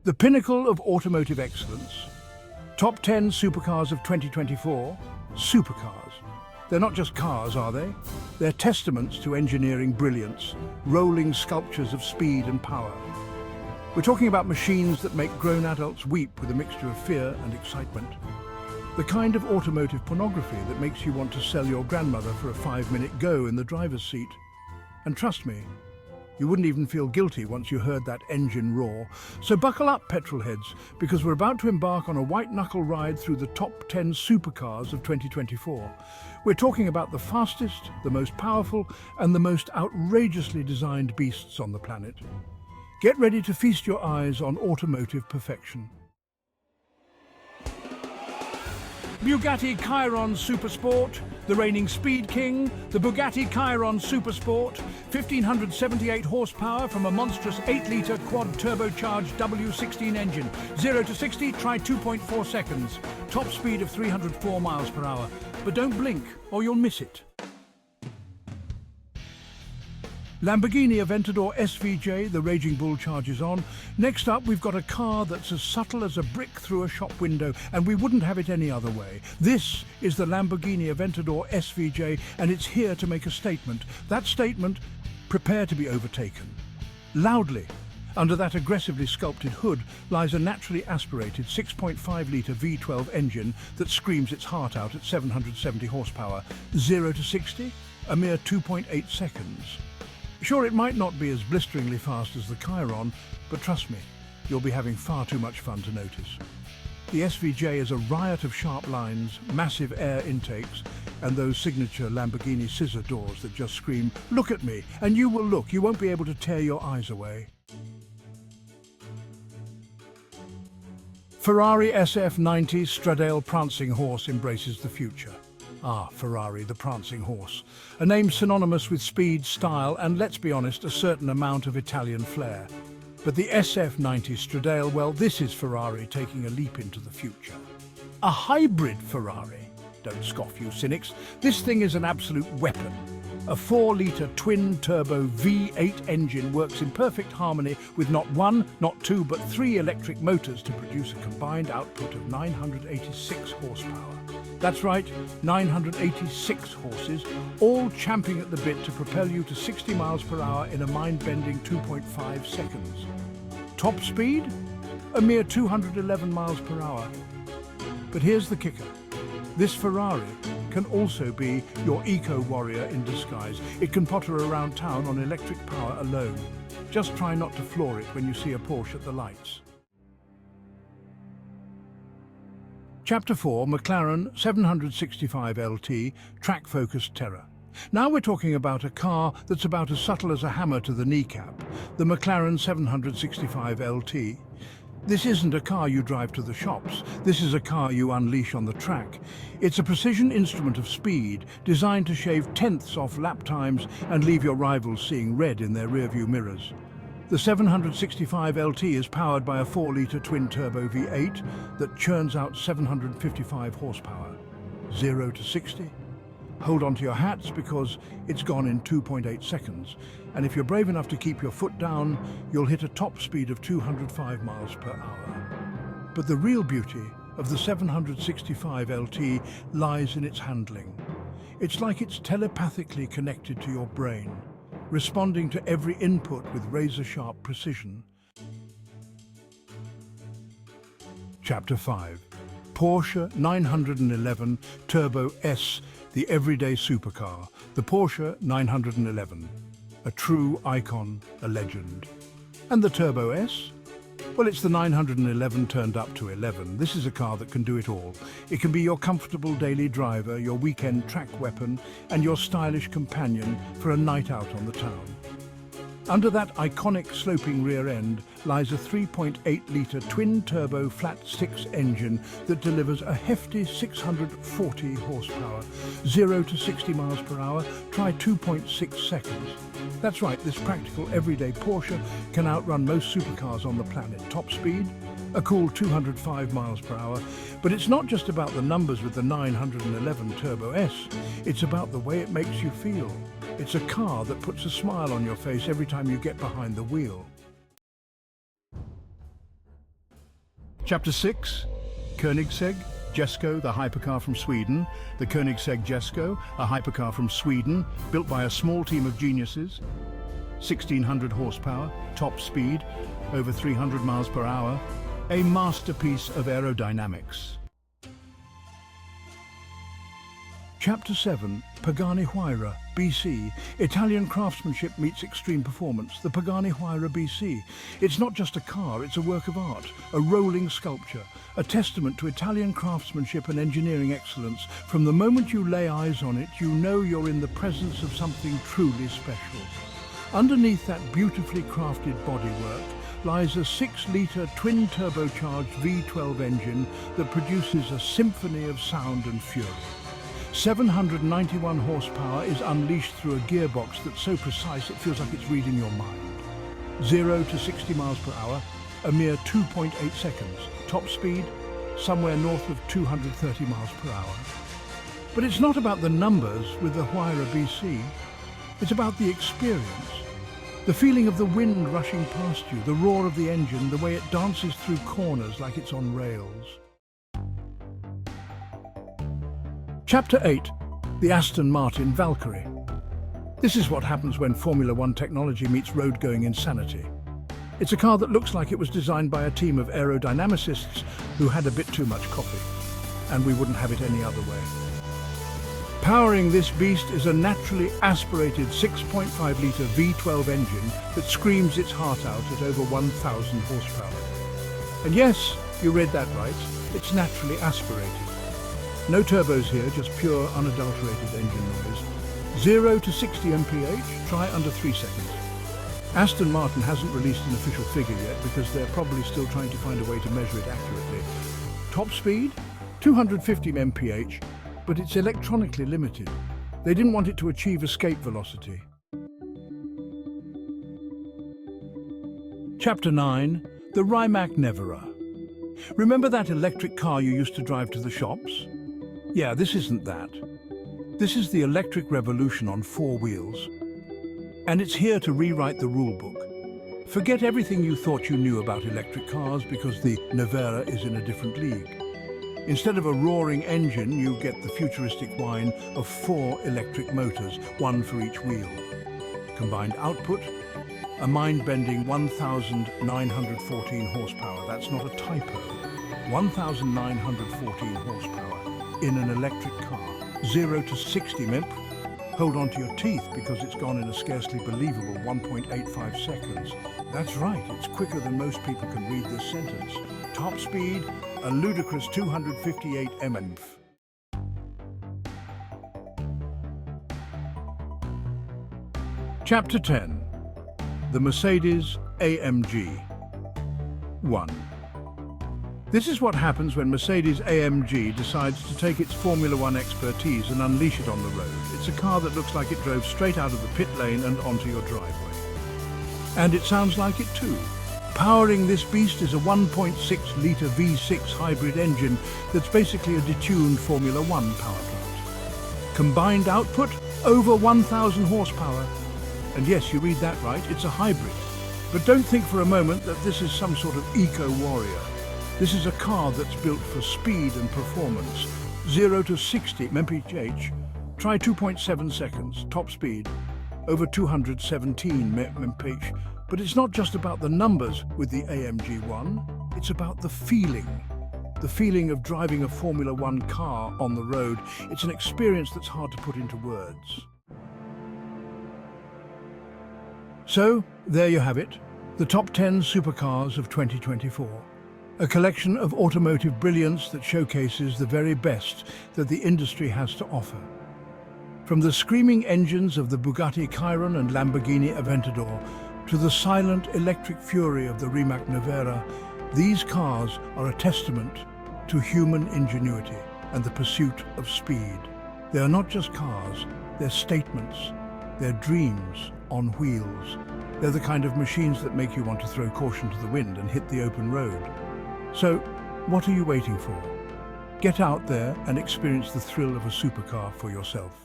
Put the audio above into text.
The pinnacle of automotive excellence. Top 10 supercars of 2024. Supercars. They're not just cars, are they? They're testaments to engineering brilliance, rolling sculptures of speed and power. We're talking about machines that make grown adults weep with a mixture of fear and excitement. The kind of automotive pornography that makes you want to sell your grandmother for a 5-minute go in the driver's seat. And trust me, you wouldn't even feel guilty once you heard that engine roar. So buckle up, petrolheads, because we're about to embark on a white-knuckle ride through the top 10 supercars of 2024. We're talking about the fastest, the most powerful, and the most outrageously designed beasts on the planet. Get ready to feast your eyes on automotive perfection. Bugatti Chiron Supersport, the reigning speed king, the Bugatti Chiron Supersport, 1,578 horsepower from a monstrous 8-litre quad-turbocharged W16 engine. 0 to 60, try 2.4 seconds. Top speed of 304 miles per hour. But don't blink, or you'll miss it. Lamborghini Aventador SVJ, the Raging Bull charges on. Next up, we've got a car that's as subtle as a brick through a shop window, and we wouldn't have it any other way. This is the Lamborghini Aventador SVJ, and it's here to make a statement. That statement, prepare to be overtaken. Loudly. Under that aggressively sculpted hood lies a naturally aspirated 6.5-litre V12 engine that screams its heart out at 770 horsepower. 0 to 60, a mere 2.8 seconds. Sure, it might not be as blisteringly fast as the Chiron, but trust me, you'll be having far too much fun to notice. The SVJ is a riot of sharp lines, massive air intakes, and those signature Lamborghini scissor doors that just scream, "Look at me," and you will look. You won't be able to tear your eyes away. Ferrari SF90 Stradale Prancing Horse embraces the future. Ah, Ferrari, the prancing horse. A name synonymous with speed, style, and, let's be honest, a certain amount of Italian flair. But the SF90 Stradale, well, this is Ferrari taking a leap into the future. A hybrid Ferrari. Don't scoff, you cynics. This thing is an absolute weapon. A 4-litre twin-turbo V8 engine works in perfect harmony with not one, not two, but 3 electric motors to produce a combined output of 986 horsepower. That's right, 986 horses, all champing at the bit to propel you to 60 miles per hour in a mind-bending 2.5 seconds. Top speed? A mere 211 miles per hour. But here's the kicker. This Ferrari can also be your eco-warrior in disguise. It can potter around town on electric power alone. Just try not to floor it when you see a Porsche at the lights. Chapter 4, McLaren 765 LT, track-focused terror. Now we're talking about a car that's about as subtle as a hammer to the kneecap, the McLaren 765 LT. This isn't a car you drive to the shops. This is a car you unleash on the track. It's a precision instrument of speed, designed to shave tenths off lap times and leave your rivals seeing red in their rearview mirrors. The 765 LT is powered by a 4-litre twin-turbo V8 that churns out 755 horsepower. 0 to 60? Hold on to your hats because it's gone in 2.8 seconds. And if you're brave enough to keep your foot down, you'll hit a top speed of 205 miles per hour. But the real beauty of the 765 LT lies in its handling. It's like it's telepathically connected to your brain, responding to every input with razor-sharp precision. Chapter 5. Porsche 911 Turbo S, the everyday supercar. The Porsche 911. A true icon, a legend. And the Turbo S? Well, it's the 911 turned up to 11. This is a car that can do it all. It can be your comfortable daily driver, your weekend track weapon, and your stylish companion for a night out on the town. Under that iconic sloping rear end lies a 3.8-litre twin-turbo flat-six engine that delivers a hefty 640 horsepower. 0 to 60 miles per hour, try 2.6 seconds. That's right, this practical everyday Porsche can outrun most supercars on the planet. Top speed? A cool 205 miles per hour. But it's not just about the numbers with the 911 Turbo S, it's about the way it makes you feel. It's a car that puts a smile on your face every time you get behind the wheel. Chapter 6. Koenigsegg Jesko, the hypercar from Sweden. The Koenigsegg Jesko, a hypercar from Sweden, built by a small team of geniuses. 1600 horsepower, top speed, over 300 miles per hour. A masterpiece of aerodynamics. Chapter 7. Pagani Huayra, BC. Italian craftsmanship meets extreme performance. The Pagani Huayra BC. It's not just a car, it's a work of art, a rolling sculpture, a testament to Italian craftsmanship and engineering excellence. From the moment you lay eyes on it, you know you're in the presence of something truly special. Underneath that beautifully crafted bodywork lies a 6-litre twin-turbocharged V12 engine that produces a symphony of sound and fury. 791 horsepower is unleashed through a gearbox that's so precise it feels like it's reading your mind. 0 to 60 miles per hour, a mere 2.8 seconds. Top speed, somewhere north of 230 miles per hour. But it's not about the numbers with the Huayra BC, it's about the experience. The feeling of the wind rushing past you, the roar of the engine, the way it dances through corners like it's on rails. Chapter 8. The Aston Martin Valkyrie. This is what happens when Formula One technology meets road-going insanity. It's a car that looks like it was designed by a team of aerodynamicists who had a bit too much coffee, and we wouldn't have it any other way. Powering this beast is a naturally aspirated 6.5-litre V12 engine that screams its heart out at over 1,000 horsepower. And yes, you read that right, it's naturally aspirated. No turbos here, just pure, unadulterated engine noise. 0 to 60 mph, try under 3 seconds. Aston Martin hasn't released an official figure yet because they're probably still trying to find a way to measure it accurately. Top speed? 250 mph, but it's electronically limited. They didn't want it to achieve escape velocity. Chapter 9. The Rimac Nevera. Remember that electric car you used to drive to the shops? Yeah, this isn't that. This is the electric revolution on 4 wheels. And it's here to rewrite the rulebook. Forget everything you thought you knew about electric cars because the Nevera is in a different league. Instead of a roaring engine, you get the futuristic whine of 4 electric motors, 1 for each wheel. Combined output, a mind-bending 1,914 horsepower. That's not a typo. 1,914 horsepower. In an electric car. 0 to 60 mimp. Hold on to your teeth because it's gone in a scarcely believable 1.85 seconds. That's right, it's quicker than most people can read this sentence. Top speed, a ludicrous 258 mph. Chapter 10. The Mercedes AMG. 1. This is what happens when Mercedes-AMG decides to take its Formula One expertise and unleash it on the road. It's a car that looks like it drove straight out of the pit lane and onto your driveway. And it sounds like it too. Powering this beast is a 1.6-litre V6 hybrid engine that's basically a detuned Formula One power plant. Combined output, over 1,000 horsepower. And yes, you read that right, it's a hybrid. But don't think for a moment that this is some sort of eco-warrior. This is a car that's built for speed and performance. 0 to 60 mph, try 2.7 seconds, top speed, over 217 mph. But it's not just about the numbers with the AMG 1, it's about the feeling. The feeling of driving a Formula One car on the road. It's an experience that's hard to put into words. So, there you have it, the top 10 supercars of 2024. A collection of automotive brilliance that showcases the very best that the industry has to offer. From the screaming engines of the Bugatti Chiron and Lamborghini Aventador to the silent electric fury of the Rimac Nevera, these cars are a testament to human ingenuity and the pursuit of speed. They are not just cars, they're statements, they're dreams on wheels. They're the kind of machines that make you want to throw caution to the wind and hit the open road. So, what are you waiting for? Get out there and experience the thrill of a supercar for yourself.